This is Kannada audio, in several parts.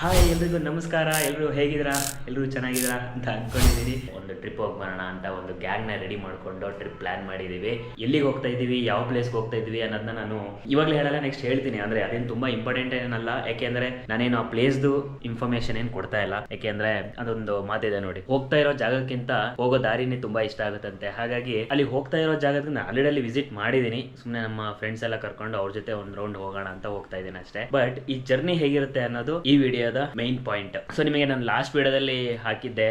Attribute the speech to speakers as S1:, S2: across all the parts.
S1: ಹಾಯ್ ಎಲ್ರಿಗೂ ನಮಸ್ಕಾರ. ಎಲ್ಲರೂ ಹೇಗಿದ್ದೀರಾ? ಎಲ್ಲರೂ ಚೆನ್ನಾಗಿದ್ದೀರಾ ಅಂತ ಅಂದ್ಕೊಂಡಿದ್ದೀನಿ. ಒಂದು ಟ್ರಿಪ್ ಹೋಗಿ ಬರೋಣ ಅಂತ ಒಂದು ಗ್ಯಾಂಗ್ನ ರೆಡಿ ಮಾಡಿಕೊಂಡು ಟ್ರಿಪ್ ಪ್ಲಾನ್ ಮಾಡಿದ್ದೀವಿ. ಎಲ್ಲಿಗೆ ಹೋಗ್ತಾ ಇದ್ದೀವಿ, ಯಾವ ಪ್ಲೇಸ್ಗೆ ಹೋಗ್ತಾ ಇದ್ದೀವಿ ಅನ್ನೋದನ್ನ ನಾನು ಇವಾಗಲೇ ಹೇಳಲ್ಲ, ನೆಕ್ಸ್ಟ್ ಹೇಳ್ತೀನಿ. ಅಂದರೆ ಅದೇನು ತುಂಬ ಇಂಪಾರ್ಟೆಂಟ್ ಏನಲ್ಲ, ಯಾಕೆಂದರೆ ನಾನೇನು ಆ ಪ್ಲೇಸ್ದು ಇನ್ಫಾರ್ಮೇಷನ್ ಏನು ಕೊಡ್ತಾ ಇಲ್ಲ. ಯಾಕೆಂದರೆ ಅದೊಂದು ಮಾತಿದೆ ನೋಡಿ, ಹೋಗ್ತಾ ಇರೋ ಜಾಗಕ್ಕಿಂತ ಹೋಗೋ ದಾರಿನೇ ತುಂಬ ಇಷ್ಟ ಆಗುತ್ತಂತೆ. ಹಾಗಾಗಿ ಅಲ್ಲಿ ಹೋಗ್ತಾ ಇರೋ ಜಾಗದಿಂದ ಆಲ್ರೆಡಿ ಅಲ್ಲಿ ವಿಸಿಟ್ ಮಾಡಿದ್ದೀನಿ. ಸುಮ್ಮನೆ ನಮ್ಮ ಫ್ರೆಂಡ್ಸ್ ಎಲ್ಲ ಕರ್ಕೊಂಡು ಅವ್ರ ಜೊತೆ ಒಂದು ರೌಂಡ್ ಹೋಗೋಣ ಅಂತ ಹೋಗ್ತಾ ಇದ್ದೀನಿ ಅಷ್ಟೇ. ಬಟ್ ಈ ಜರ್ನಿ ಹೇಗಿರುತ್ತೆ ಅನ್ನೋದು ಈ ವಿಡಿಯೋದ ಮೈನ್ ಪಾಯಿಂಟ್. ಸೊ ನಿಮಗೆ ನಾನು ಲಾಸ್ಟ್ ವಿಡಿಯೋದಲ್ಲಿ ಹಾಕಿದ್ದೆ,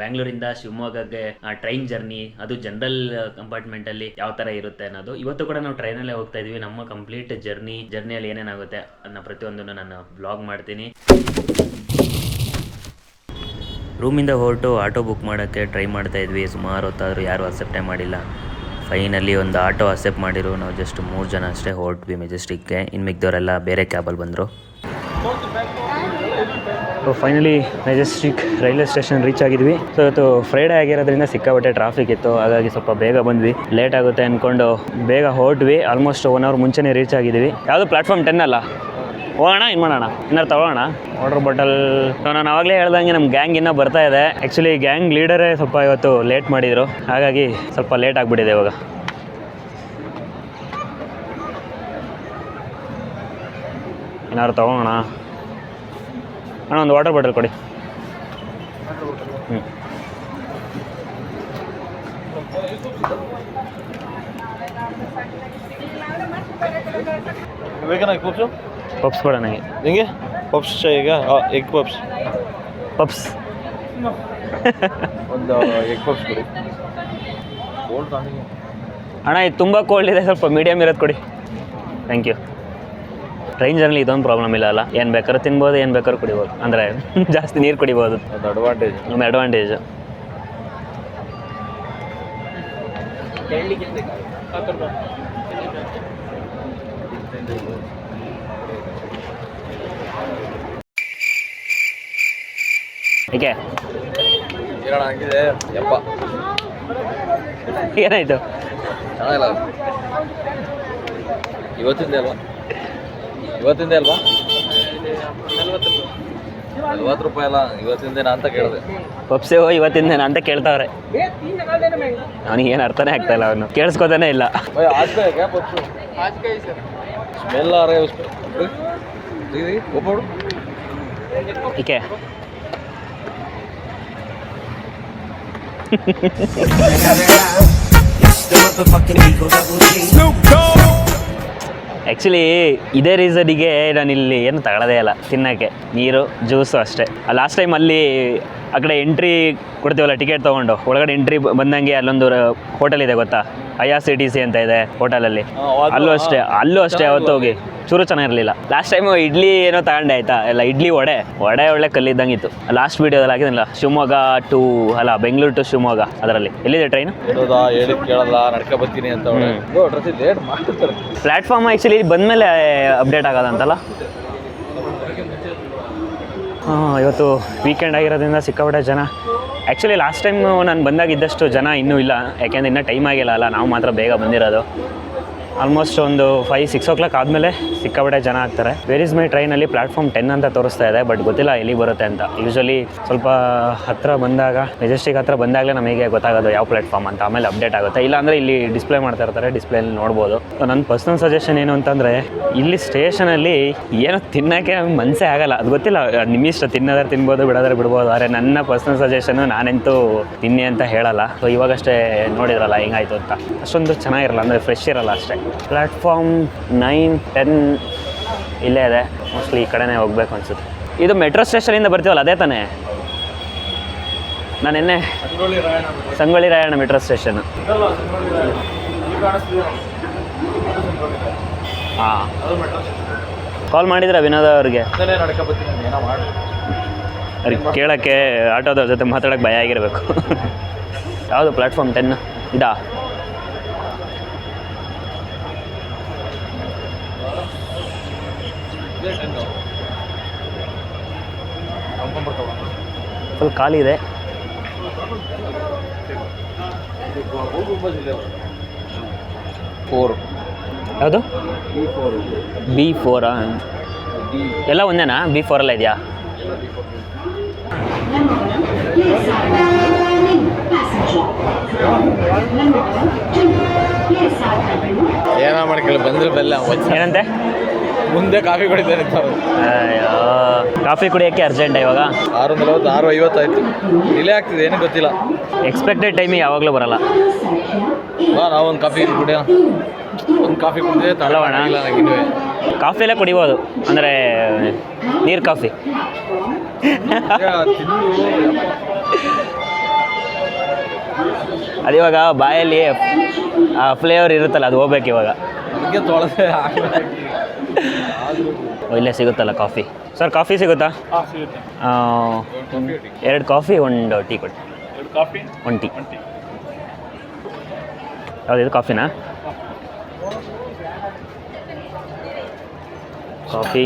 S1: ಬ್ಯಾಂಗ್ಳೂರಿಂದ ಶಿವಮೊಗ್ಗಕ್ಕೆ ಟ್ರೈನ್ ಜರ್ನಿ, ಅದು ಜನರಲ್ ಕಂಪಾರ್ಟ್ಮೆಂಟ್ ಅಲ್ಲಿ ಯಾವ ತರ ಇರುತ್ತೆ ಅನ್ನೋದು. ಇವತ್ತು ಕೂಡ ನಾವು ಟ್ರೈನಲ್ಲೇ ಹೋಗ್ತಾ ಇದೀವಿ. ನಮ್ಮ ಕಂಪ್ಲೀಟ್ ಜರ್ನಿಯಲ್ಲಿ ಏನೇನಾಗುತ್ತೆ ಅದನ್ನ ಪ್ರತಿಯೊಂದನ್ನು ನಾನು ವ್ಲಾಗ್ ಮಾಡ್ತೀನಿ. ರೂಮಿಂದ ಹೊರಟು ಆಟೋ ಬುಕ್ ಮಾಡೋಕ್ಕೆ ಟ್ರೈ ಮಾಡ್ತಾ ಇದ್ವಿ. ಸುಮಾರು ಹೊತ್ತಾದರೂ ಯಾರು ಅಕ್ಸೆಪ್ಟೇ ಮಾಡಿಲ್ಲ. ಫೈನಲಿ ಒಂದು ಆಟೋ ಅಕ್ಸೆಪ್ಟ್ ಮಾಡಿರು. ನಾವು ಜಸ್ಟ್ 3 ಜನ ಅಷ್ಟೇ ಹೊರಟ್ವಿ ಮೆಜೆಸ್ಟಿಕ್ಗೆ. ಇನ್ನು ಮಿಕ್ದವರೆಲ್ಲ ಬೇರೆ ಕ್ಯಾಬಲ್ಲಿ ಬಂದರು. So finally Majestic railway station reach ಆಗಿದ್ವಿ. ಸೊ ಇವತ್ತು ಫ್ರೈಡೇ ಆಗಿರೋದ್ರಿಂದ ಸಿಕ್ಕಾಪಟ್ಟೆ ಟ್ರಾಫಿಕ್ ಇತ್ತು, ಹಾಗಾಗಿ ಸ್ವಲ್ಪ ಬೇಗ ಬಂದ್ವಿ. ಲೇಟ್ ಆಗುತ್ತೆ ಅಂದ್ಕೊಂಡು ಬೇಗ ಹೊರಟ್ವಿ. ಆಲ್ಮೋಸ್ಟ್ 1 ಅವರ್ ಮುಂಚೆನೇ ರೀಚ್ ಆಗಿದ್ದೀವಿ. ಯಾವುದು ಪ್ಲಾಟ್ಫಾರ್ಮ್ 10 ಅಲ್ಲ? ಹೋಗೋಣ, ಏನು ಮಾಡೋಣ, ಏನಾರು ತಗೋಣ. ವಾಟರ್ ಬಾಟಲ್ ನಾನು ಆವಾಗಲೇ ಹೇಳ್ದಂಗೆ ನಮ್ಮ ಗ್ಯಾಂಗ್ ಇನ್ನೂ ಬರ್ತಾ ಇದೆ. ಆ್ಯಕ್ಚುಲಿ ಗ್ಯಾಂಗ್ ಲೀಡರೇ ಸ್ವಲ್ಪ ಇವತ್ತು ಲೇಟ್ ಮಾಡಿದರು, ಹಾಗಾಗಿ ಸ್ವಲ್ಪ ಲೇಟ್ ಆಗಿಬಿಟ್ಟಿದೆ. ಇವಾಗ ಏನಾದ್ರು ತಗೋಣ. ಅಣ್ಣ ಒಂದು ವಾಟರ್ ಬಾಟಲ್ ಕೊಡಿ. ಪಪ್ಸ್ ಕೊಡ ನನಗೆ.
S2: ನಿಂಗೆ ಪಪ್ಸ್ ಈಗ ಎಗ್ ಪಪ್ಸ್
S1: ಪಪ್ಸ್
S2: ಒಂದು ಎಗ್ ಪಪ್ಸ್ ಕೊಡಿ.
S1: ಅಣ್ಣ ಇದು ತುಂಬ ಕೋಲ್ಡ್ ಇದೆ, ಸ್ವಲ್ಪ ಮೀಡಿಯಮ್ ಇರೋದು ಕೊಡಿ. Thank you. ಟ್ರೈನ್ ಜರ್ನಿ ಇದೊಂದು ಪ್ರಾಬ್ಲಮ್ ಇಲ್ಲ ಅಲ್ಲ, ಏನು ಬೇಕಾದ್ರೂ ತಿನ್ಬೋದು, ಏನು ಬೇಕಾದ್ರೂ ಕುಡಿಬೋದು. ಅಂದರೆ ಜಾಸ್ತಿ ನೀರು ಕುಡಿಬೋದು,
S2: ಅದು ಅಡ್ವಾಂಟೇಜ್.
S1: ನಮ್ಮ ಅಡ್ವಾಂಟೇಜು. ಏಕೆ
S2: ಏನೋ ಹಂಗಿದೆ ಯಪ್ಪ,
S1: ಏನಾಯಿತು?
S2: ಚೆನ್ನಾಗಿಲ್ಲ. ಇವತ್ತಿಂದ ಅಲ್ವಾ? 40 ರೂಪಾಯಿ ಅಲ್ಲ, ಇವತ್ತಿಂದೇನ ಅಂತ ಕೇಳಿದೆ.
S1: ಪಪ್ಸೆ ಇವತ್ತಿಂದೇನ ಅಂತ ಕೇಳ್ತಾವ್ರೆ. ಅವನಿಗೇನು ಅರ್ಥನೇ ಆಗ್ತಾ ಇಲ್ಲ, ಅವನು ಕೇಳಿಸ್ಕೋತಾನೆ ಇಲ್ಲ.
S2: ಸ್ಮೆಲ್ ಆ ರहा है उसमें. दीदी वो पढ़ो.
S1: ठीक है. ಆ್ಯಕ್ಚುಲಿ ಇದೇ ರೀಸನಿಗೆ ನಾನು ಇಲ್ಲಿ ಏನು ತಗೊಳ್ಳೋದೇ ಇಲ್ಲ ತಿನ್ನೋಕ್ಕೆ. ನೀರು, ಜ್ಯೂಸು ಅಷ್ಟೇ. ಲಾಸ್ಟ್ ಟೈಮ್ ಅಲ್ಲಿ ಆ ಕಡೆ ಎಂಟ್ರಿ ಕೊಡ್ತೀವಲ್ಲ ಟಿಕೆಟ್ ತೊಗೊಂಡು, ಒಳಗಡೆ ಎಂಟ್ರಿ ಬಂದಂಗೆ ಅಲ್ಲೊಂದು ಹೋಟೆಲ್ ಇದೆ ಗೊತ್ತಾ, IRCTC ಅಂತ ಇದೆ ಹೋಟೆಲಲ್ಲಿ. ಅಲ್ಲೂ ಅಷ್ಟೇ ಅವತ್ತು ಹೋಗಿ ಚೂರು ಚೆನ್ನಾಗಿರಲಿಲ್ಲ. ಲಾಸ್ಟ್ ಟೈಮು ಇಡ್ಲಿ ಏನೋ ತಗೊಂಡೆ ಆಯಿತಾ, ಎಲ್ಲ ಇಡ್ಲಿ ವಡೆ ಒಳ್ಳೆ ಕಲ್ಲಿದ್ದಂಗಿತ್ತು. ಲಾಸ್ಟ್ ವೀಡಿಯೋದಲ್ಲಿ ಆಗಿದ್ನಲ್ಲ, ಶಿವಮೊಗ್ಗ ಟು ಅಲ್ಲ ಬೆಂಗಳೂರು ಟು ಶಿವಮೊಗ್ಗ, ಅದರಲ್ಲಿ. ಎಲ್ಲಿದೆ ಟ್ರೈನು?
S2: ಹೇಳಿ ಕೇಳಲ್ಲ, ನಡ್ಕೊ ಬರ್ತೀನಿ ಅಂತ.
S1: ಪ್ಲಾಟ್ಫಾರ್ಮ್ ಆ್ಯಕ್ಚುಲಿ ಬಂದಮೇಲೆ ಅಪ್ಡೇಟ್ ಆಗೋದಂತಲ್ಲ. ಇವತ್ತು ವೀಕೆಂಡ್ ಆಗಿರೋದ್ರಿಂದ ಸಿಕ್ಕಾಪಟ್ಟೆ ಜನ. ಆ್ಯಕ್ಚುಲಿ ಲಾಸ್ಟ್ ಟೈಮ್ ನಾನು ಬಂದಾಗಿದ್ದಷ್ಟು ಜನ ಇನ್ನೂ ಇಲ್ಲ, ಯಾಕೆಂದರೆ ಇನ್ನೂ ಟೈಮ್ ಆಗಿಲ್ಲ ಅಲ್ಲ, ನಾವು ಮಾತ್ರ ಬೇಗ ಬಂದಿರೋದು. ಆಲ್ಮೋಸ್ಟ್ ಒಂದು 5-6 o'clock ಆದಮೇಲೆ ಸಿಕ್ಕಾಪಟ್ಟೆ ಜನ ಆಗ್ತಾರೆ. ವೇರ್ ಇಸ್ ಮೈ ಟ್ರೈನಲ್ಲಿ ಪ್ಲಾಟ್ಫಾರ್ಮ್ 10 ಅಂತ ತೋರಿಸ್ತಾ ಇದೆ, ಬಟ್ ಗೊತ್ತಿಲ್ಲ ಎಲ್ಲಿ ಬರುತ್ತೆ ಅಂತ. ಯೂಶ್ವಲಿ ಸ್ವಲ್ಪ ಹತ್ತಿರ ಬಂದಾಗ, ಮೆಜೆಸ್ಟಿಕ್ ಹತ್ತಿರ ಬಂದಾಗಲೇ ನಮಗೆ ಗೊತ್ತಾಗೋದು ಯಾವ ಪ್ಲಾಟ್ಫಾರ್ಮ್ ಅಂತ. ಆಮೇಲೆ ಅಪ್ಡೇಟ್ ಆಗುತ್ತೆ. ಇಲ್ಲಾಂದರೆ ಇಲ್ಲಿ ಡಿಸ್ಪ್ಲೇ ಮಾಡ್ತಾ ಇರ್ತಾರೆ, ಡಿಸ್ಪ್ಲೇಲಿ ನೋಡ್ಬೋದು. ನನ್ನ ಪರ್ಸ್ನಲ್ ಸಜೆಷನ್ ಏನು ಅಂತಂದರೆ, ಇಲ್ಲಿ ಸ್ಟೇಷನಲ್ಲಿ ಏನೋ ತಿನ್ನೋಕ್ಕೆ ಮನಸ್ಸೇ ಆಗಲ್ಲ. ಅದು ಗೊತ್ತಿಲ್ಲ, ನಿಮ್ಮಿಷ್ಟ, ತಿನ್ನೋದ್ರೆ ತಿನ್ಬೋದು, ಬಿಡೋದ್ರೆ ಬಿಡ್ಬೋದು. ಆದರೆ ನನ್ನ ಪರ್ಸ್ನಲ್ ಸಜೆಷನ್ನು, ನಾನಂತೂ ತಿನ್ನಿ ಅಂತ ಹೇಳಲ್ಲ. ಸೊ ಇವಾಗಷ್ಟೇ ನೋಡಿದ್ರಲ್ಲ ಹೆಂಗಾಯ್ತು ಅಂತ. ಅಷ್ಟೊಂದು ಚೆನ್ನಾಗಿರಲ್ಲ, ಅಂದರೆ ಫ್ರೆಶ್ ಇರಲ್ಲ ಅಷ್ಟೇ. ಪ್ಲಾಟ್ಫಾರ್ಮ್ 9, 10 ಇಲ್ಲೇ ಇದೆ. ಮೋಸ್ಟ್ಲಿ ಈ ಕಡೆನೇ ಹೋಗ್ಬೇಕು ಅನ್ಸುತ್ತೆ. ಇದು ಮೆಟ್ರೋ ಸ್ಟೇಷನಿಂದ ಬರ್ತೀವಲ್ಲ ಅದೇ ತಾನೇ? ನಾನು ನಿನ್ನೆ ಸಂಗೊಳ್ಳಿ ರಾಯಣ್ಣ ಮೆಟ್ರೋ ಸ್ಟೇಷನ್. ಹಾಂ, ಕಾಲ್ ಮಾಡಿದ್ರೆ ವಿನೋದ ಅವ್ರಿಗೆ. ಅವ್ರಿಗೆ ಕೇಳೋಕ್ಕೆ, ಆಟೋದವ್ರ ಜೊತೆ ಮಾತಾಡೋಕ್ಕೆ ಭಯ ಆಗಿರಬೇಕು. ಯಾವುದು ಪ್ಲಾಟ್ಫಾರ್ಮ್ 10 ಇದಾ? ಫುಲ್ ಖಾಲಿ ಇದೆ. ಯಾವುದು? B4 ಎಲ್ಲ ಒಂದೇನಾ? B4 ಎಲ್ಲ ಇದೆಯಾ?
S2: ಏನೋ ಮಾಡ್ಕೊಳ್ಳಿ ಬಂದ್ರೆ ಬೆಲ್ಲ
S1: ಏನಂತೆ
S2: ಮುಂದೆ ಕಾಫಿ ಕುಡಿತಾರೆ
S1: ಅಯ್ಯೋ ಕಾಫಿ ಕುಡಿಯೋಕ್ಕೆ ಅರ್ಜೆಂಟ್ ಇವಾಗ
S2: 6:40 6:50 ಆಯ್ತು. ಡಿಲೇ ಆಗ್ತಿದೆ ಏನೂ ಗೊತ್ತಿಲ್ಲ.
S1: ಎಕ್ಸ್ಪೆಕ್ಟೆಡ್ ಟೈಮಿಗೆ ಯಾವಾಗಲೂ ಬರಲ್ಲ.
S2: ಬಾ ನಾವೊಂದು ಕಾಫಿ ಕುಡಿಯೋಣ. ಒಂದು ಕಾಫಿ ಕುಡಿದ್ರೆ
S1: ಅಲ್ಲವಣ್ಣ?
S2: ಇಲ್ಲ ನನಗಿನ್ನುವೆ
S1: ಕಾಫಿ ಎಲ್ಲ ಕುಡಿಬೋದು, ಅಂದರೆ ನೀರು ಕಾಫಿ. ಅದಿವಾಗ ಬಾಯಲ್ಲಿ ಆ ಫ್ಲೇವರ್ ಇರುತ್ತಲ್ಲ, ಅದು ಹೋಗ್ಬೇಕು ಇವಾಗ.
S2: ಅದಕ್ಕೆ ತೊಳೆದೆ
S1: ಇಲ್ಲೇ ಸಿಗುತ್ತಲ್ಲ ಕಾಫಿ. ಸರ್ ಕಾಫಿ ಸಿಗುತ್ತಾ? 2 ಕಾಫಿ 1 ಟೀ ಕೊಡಿ. 1 ಟೀ. ಯಾವುದಿದು ಕಾಫಿನಾ? ಕಾಫಿ.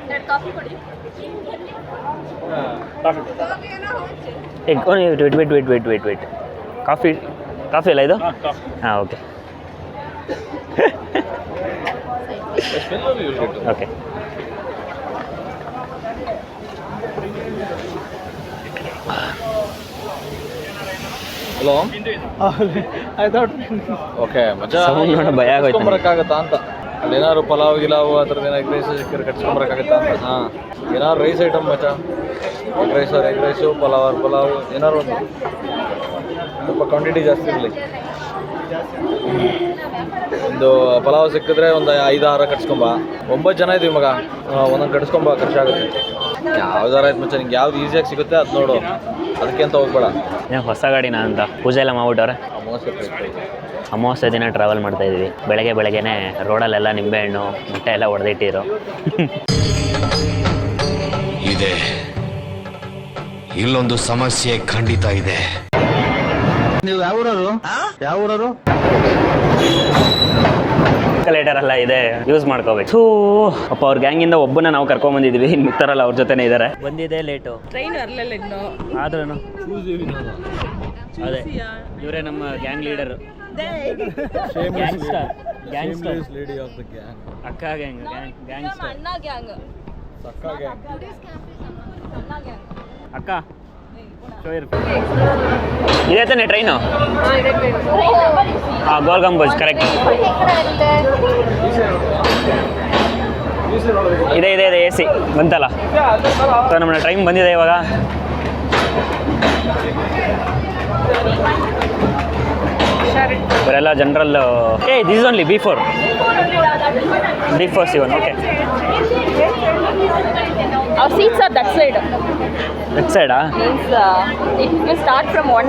S1: ವೇಟ್ ಕಾಫಿ ಅಲ್ಲ ಇದು? ಹಾಂ, ಓಕೆ ಓಕೆ.
S2: ಹಲೋ ಓಕೆ ಮಚ್ಚಾ,
S1: ಭಯ ಆಗೋಯ್ತು.
S2: ಕಟ್ಸ್ಕೊಂಬರಕ್ಕಾಗತ್ತಾ ಅಂತ. ಅಲ್ಲಿ ಏನಾದ್ರು ಪಲಾವ್ ಗಿಲಾವು ಆ ಥರದ್ದು ಏನಾದ್ರು ಎಗ್ ರೈಸ್ ಸಿಕ್ಕರೆ ಕಟ್ಸ್ಕೊಂಬರಕ್ಕಾಗತ್ತಾ ಅಂತ. ಹಾಂ, ಏನಾದ್ರು ರೈಸ್ ಐಟಮ್ ಮಚ್ಚಾ, ಎಗ್ ರೈಸು ಪಲಾವ್ ಏನಾದ್ರು ಒಂದು ಸ್ವಲ್ಪ ಕ್ವಾಂಟಿಟಿ ಜಾಸ್ತಿ ಇರಲಿ. ಒಂದು ಪಲಾವ್ ಸಿಕ್ಕಿದ್ರೆ ಒಂದು 5-6 ಕಟ್ಸ್ಕೊಂಬ. 9 ಜನ ಇದೀವಿ ಮಗ, ಒಂದೊಂದು ಕಟ್ಸ್ಕೊಂಬ, ಖರ್ಚಾಗುತ್ತೆ. ಯಾವ್ದಾರ ಆಯ್ತು ಮಚ್ಚ, ನಿಂಗೆ ಯಾವ್ದು ಈಸಿಯಾಗಿ ಸಿಗುತ್ತೆ ಅದು ನೋಡು, ಅದಕ್ಕೆ ಅಂತ ಹೋಗ್ಬೇಡ.
S1: ಏನು ಹೊಸ ಗಾಡಿನ ಅಂತ ಪೂಜೆ ಎಲ್ಲ ಮಾಡ್ಬಿಟ್ಟವ್ರೆ. ಅಮಾವಾಸ್ಯೆ ದಿನ ಟ್ರಾವೆಲ್ ಮಾಡ್ತಾ ಇದ್ವಿ. ಬೆಳಗ್ಗೆನೇ ರೋಡಲ್ಲೆಲ್ಲ ನಿಂಬೆಹಣ್ಣು ಮೊಟ್ಟೆ ಎಲ್ಲ ಹೊಡೆದಿಟ್ಟಿರು.
S3: ಇದೆ, ಇಲ್ಲೊಂದು ಸಮಸ್ಯೆ ಖಂಡಿತ ಇದೆ.
S2: ನೀವು ಯಾವ ಊರವರು?
S1: ಕ್ಯಾಲ್ಕುಲೇಟರ್ ಎಲ್ಲ ಇದೆ, ಯೂಸ್ ಮಾಡ್ಕೋಬೇಕು. ಸೊ ಅಪ್ಪ ಅವ್ರ ಗ್ಯಾಂಗಿಂದ ಒಬ್ಬನ ನಾವು ಕರ್ಕೊಂಡ್ಬಂದಿದ್ವಿ, ಇನ್ನು ಮಿಕ್ತಾರಲ್ಲ ಅವ್ರ ಜೊತೆನೇ ಇದ್ದಾರೆ. ಬಂದಿದೆ ಲೇಟು, ಟ್ರೈನ್ ಬರಲಿಲ್ಲ ಇನ್ನು. ಆದ್ರೂ ಅದೇ ಇವರೇ ನಮ್ಮ ಗ್ಯಾಂಗ್ ಲೀಡರು, ಗ್ಯಾಂಗ್ಸ್ಟರ್ ಅಕ್ಕ ಗ್ಯಾಂಗ್ಸ್ಟರ್ ಅಕ್ಕ. ಇದೆ ತಾನೆ ಟ್ರೈನು? ಹಾಂ, ಗೋಲ್ ಗಂಬೂಜ್ ಕರೆಕ್ಟ್ ಇದೆ. ಎ ಸಿ ಬಂತಲ್ಲ. ಸೊ ನಮ್ಮ ಟ್ರೈನ್ ಬಂದಿದೆ ಇವಾಗ. ಇವರೆಲ್ಲ general. This is only B4 C1. Okay,
S4: Our seats are that side.
S1: that side?
S4: Means it will start from 1.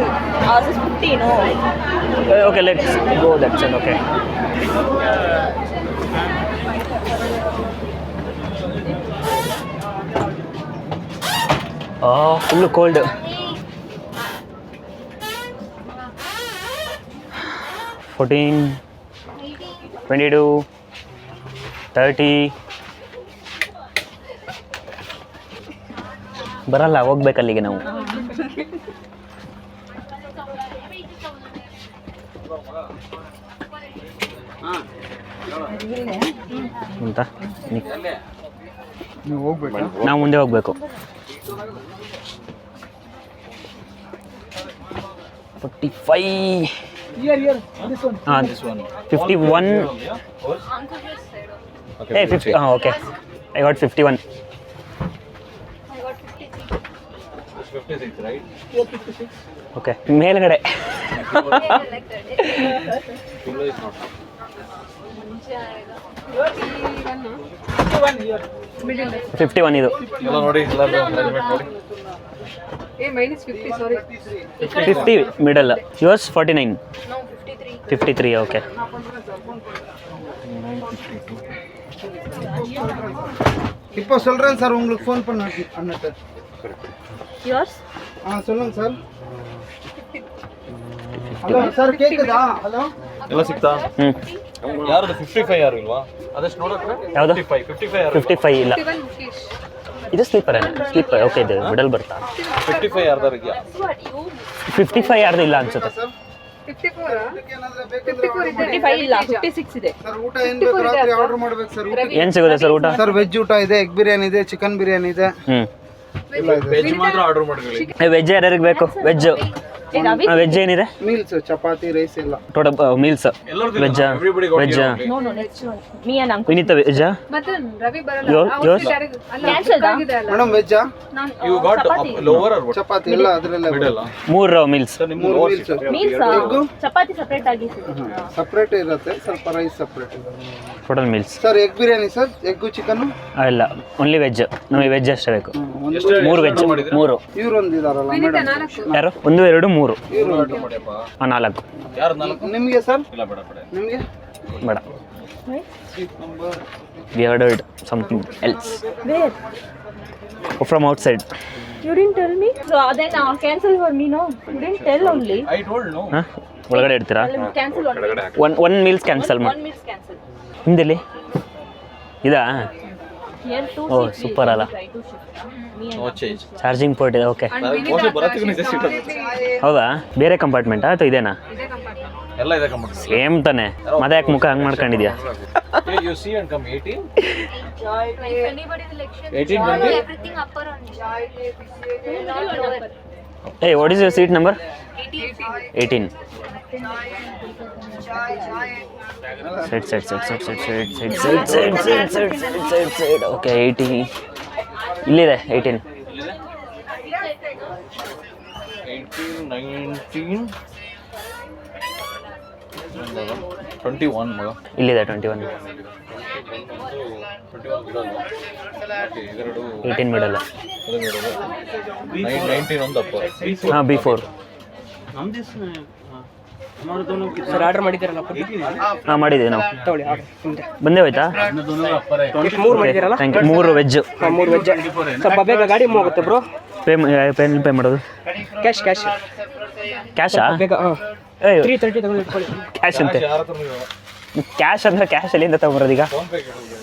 S4: Ours is 50, no?
S1: Okay, let's go that side. Okay. Full cold. 14, 22, 30. ಬರಲ್ಲ, ಹೋಗ್ಬೇಕಲ್ಲಿಗೆ ನಾವು. ಅಂತ ನಾವು ಮುಂದೆ ಹೋಗ್ಬೇಕು. 45. ಹಾಂ, 51. Hey, 50. Okay. I got 51.
S2: 56, right?
S1: Okay, ಮೇಲ್ಗಡೆ. 51 ಇದು.
S2: ಎಲ್ಲ ನೋಡಿ, ನೋಡಿ.
S1: 50 ಮಿಡಲ್. yours 49.
S4: No, 53.
S1: 53. ಓಕೆ.
S5: இப்போ சொல்கிறேன் சார், உங்களுக்கு ஃபோன் பண்ண அண்ணாட்ட.
S4: Yours?
S5: சொல்லுங்க சார். ಹಲೋ ಸರ್, ಕೇக்குದಾ? ಹಲೋ,
S2: ಎಲ್ಲ ಸಿಗ್ತಾ? ಯಾರದು 55 ಯಾರು ಇಲ್ವಾ? ಅದಷ್ಟು ನೋಡಕ್ಕೆ
S1: ಯಾವುದು?
S2: 55 ಯಾರು?
S1: 55 ಇಲ್ಲ. ಇದು ಸ್ಲೀಪರ್ ಸ್ಲೀಪರ್. ಓಕೆ, ಇದು ಮಿಡಲ್ ಬರ್ತಾ.
S2: 55 ಯಾರ್ದಾರು ಇದೆಯಾ?
S1: 55 ಯಾರ್ದು ಇಲ್ಲ ಅನ್ಸುತ್ತೆ.
S4: 55 ಇಲ್ಲ 56 ಇದೆ.
S5: ಸರ್ ಊಟ ಏನ್ ಬೇಕು ರಾತ್ರಿ ಆರ್ಡರ್ ಮಾಡ್ಬೇಕು ಸರ್.
S1: ಏನು ಸಿಗುತ್ತೆ ಸರ್ ಊಟ?
S5: ಸರ್ ವೆಜ್ ಊಟ ಇದೆ, ಎಗ್ ಬಿರಿಯಾನಿ ಇದೆ, ಚಿಕನ್ ಬಿರಿಯಾನಿ ಇದೆ,
S1: ಹ್ಞೂ
S5: ಎಲ್ಲ ಇದೆ.
S2: ವೆಜ್ ಮಾತ್ರ ಆರ್ಡರ್ ಮಾಡ್ಕೊಳ್ಳಿ.
S1: ವೆಜ್ ಯಾರ್ಯಾರಿಗೆ ಬೇಕು? ವೆಜ್ ವೆಜ್ ಏನಿದೆ?
S5: ಮೀಲ್ಸ್ ಚಪಾತಿ ರೈಸ್ ಎಲ್ಲ.
S1: Total meals veg veg
S4: No, next one. Me and uncle.
S1: Vineeta veg yours
S4: Cancel da?
S5: Madam ವೆಜ್ಜಾ
S2: you got lower or
S5: chapati ಎಲ್ಲ ಅದ್ರಲ್ಲೇ
S2: ಮಿಡಲ್
S1: 3 ಮೀಲ್ಸ್.
S5: ಮೂರು ಮೀಲ್ಸ್
S4: Meals ಚಪಾತಿ ಸಪರೇಟ್ ಆಗಿ ಸಿಗುತ್ತೆ.
S5: ಸಪ್ರೇಟ್ ಇರುತ್ತೆ, ಸ್ವಲ್ಪ ರೈಸ್ ಸಪ್ರೇಟ್ ಇದೆ.
S1: Total meals.
S5: Sir egg biryani sir, egg chicken
S1: ಇಲ್ಲ ಓನ್ಲಿ ವೆಜ್, ನಮಗೆ ವೆಜ್ ಅಷ್ಟೇ ಬೇಕು. 3 ವೆಜ್ 3.
S5: ಇವ್ರು ಒಂದಿದಾರಲ್ಲ ಮೇಡಮ್,
S1: ಯಾರು? 1 2 3
S5: ಇವ್ರು
S2: ಆರ್ಡರ್ ಮಾಡಿಯಪ್ಪ.
S1: 4.
S2: ಯಾರು 4?
S5: ನಿಮಗೆ ಸರ್,
S2: ಇಲ್ಲ ಬೇಡ ಬೇಡ.
S5: ನಿಮಗೆ
S1: ಬೇಡ. We ordered something else
S4: Where?
S1: from outside.
S4: You didn't tell me. So then cancel for me, no? You didn't tell only.
S2: I told no.
S1: ಹಾಂ ಒಳಗಡೆ ಇಡ್ತೀರಾ?
S4: Cancel only.
S1: One meals cancel ಮಾಡಿ.
S4: 1 meals cancel.
S1: ಹಿಂದೆಲ್ಲಿ ಇದಾ?
S4: Here 2
S1: ಓ
S4: seats.
S1: ಸೂಪರ್ ಅಲ್ಲ,
S4: Try to shift. Me and
S2: no change.
S1: Charging port ಇದೆ. ಓಕೆ
S2: ಮೋಸ್ಟ್ಲಿ ಬರತ್ತಿಗೆ ನಿಜ ಸಿಗುತ್ತೆ.
S1: ಹೌದಾ? ಬೇರೆ ಕಂಪಾರ್ಟ್ಮೆಂಟಾ ಅಥವಾ ಇದೇನಾ?
S2: ಎಲ್ಲ ಇದೆ ಕಂಪ್ಯೂಟರ್.
S1: ಸೇಮ್ ತಾನೆ, ಮತ್ತೆ ಯಾಕೆ ಮುಖ ಹಂಗೆ ಮಾಡ್ಕೊಂಡಿದ್ಯಾ?
S2: You see and come 18.
S4: if anybody will exchange
S2: 18 20.
S4: everything upper only. Not lower.
S1: ಏಯ್ what is your seat number? 18. Side okay 18 ಇಲ್ಲಿದೆ. 18
S2: 18 19 21 ಮಗ.
S1: ಇಲ್ಲಿದೆ 21.
S2: 21 ಬಿಡಲ್ಲ. ಓಕೆ ಇದೆರಡು
S1: 18 ಮಿಡಲ್.
S2: 19 ಒಂದು ಅಪ್ಪ.
S1: ಹಾಂ B4.
S6: ಸರ್ ಆರ್ಡರ್ ಮಾಡಿದ್ದೀರಲ್ಲ
S1: ಹಾಂ ಮಾಡಿದ್ದೀವಿ ನಾವು.
S6: ತಗೊಳ್ಳಿ
S1: ಬಂದೇ ಹೋಯ್ತಾ?
S6: 3 ಮಾಡಿದ್ದೀರಲ್ಲ
S1: ಥ್ಯಾಂಕ್ ಯು. 3 ವೆಜ್.
S6: 3 ವೆಜ್. ಸ್ವಲ್ಪ ಬೇಗ ಗಾಡಿ ಮೂವ್ ಆಗುತ್ತೆ ಬ್ರೋ.
S1: ಪೇ ಮಾಡೋದು
S6: ಕ್ಯಾಶ್
S1: ಕ್ಯಾಶಾ?
S6: ಬೇಗ ಹಾಂ
S1: ಏಯ್
S6: 330 ತಗೊಂಡು ಇಟ್ಕೊಳ್ಳಿ.
S1: ಕ್ಯಾಶ್ ಅಂತೆ.
S2: ಯಾರ ಹತ್ರ ನೀವು
S1: ಕ್ಯಾಶ್ ಅಂದ್ರೆ ಕ್ಯಾಶ್ ಎಲ್ಲಿಂದ ತಗೊಂಬರೋದು ಈಗ?
S2: ಫೋನ್ ಪೇ ಕೇಳಿದ್ರೆ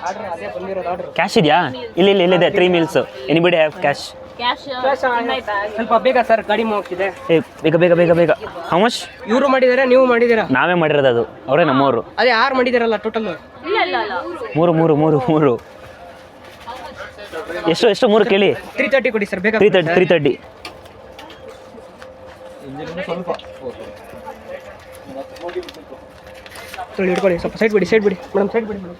S6: ಆರ್ಡರ್ ಅದೇ ಬಂದಿರೋದು ಆರ್ಡರ್.
S1: ಕ್ಯಾಶ್ ಇದೆಯಾ? ಇಲ್ಲಿದೆ 3 meals. Anybody have cash?
S4: Cash in my bag.
S6: ಸ್ವಲ್ಪ ಬೇಗ ಸರ್ ಗಾಡಿ ಮೂವ್ ಆಗ್ತಿದೆ.
S1: ಏ ಬೇಗ ಹೌ ಮಚ್?
S6: ಇವರು ಮಾಡಿದ್ದಾರೆ, ನೀವು ಮಾಡಿದ್ದೀರಾ?
S1: ನಾವೇ ಮಾಡಿರೋದು, ಅದು ಅವರೇ ನಮ್ಮವರು.
S6: ಅದೇ 6 ಮಾಡಿದ್ದೀರಲ್ಲ ಟೋಟಲ್.
S4: ಇಲ್ಲ
S1: 3 ಎಷ್ಟು 3 ಕೇಳಿ.
S6: 330 ಕೊಡಿ ಸರ್ ಬೇಗ.
S1: 330.
S6: ತೊಳಿ ಇಟ್ಕೊಳ್ಳಿ, ಸ್ವಲ್ಪ ಸೈಡ್ ಬಿಡಿ ಮೇಡಮ್, ಸೈಡ್ ಬಿಡಿ ಮೇಡಮ್.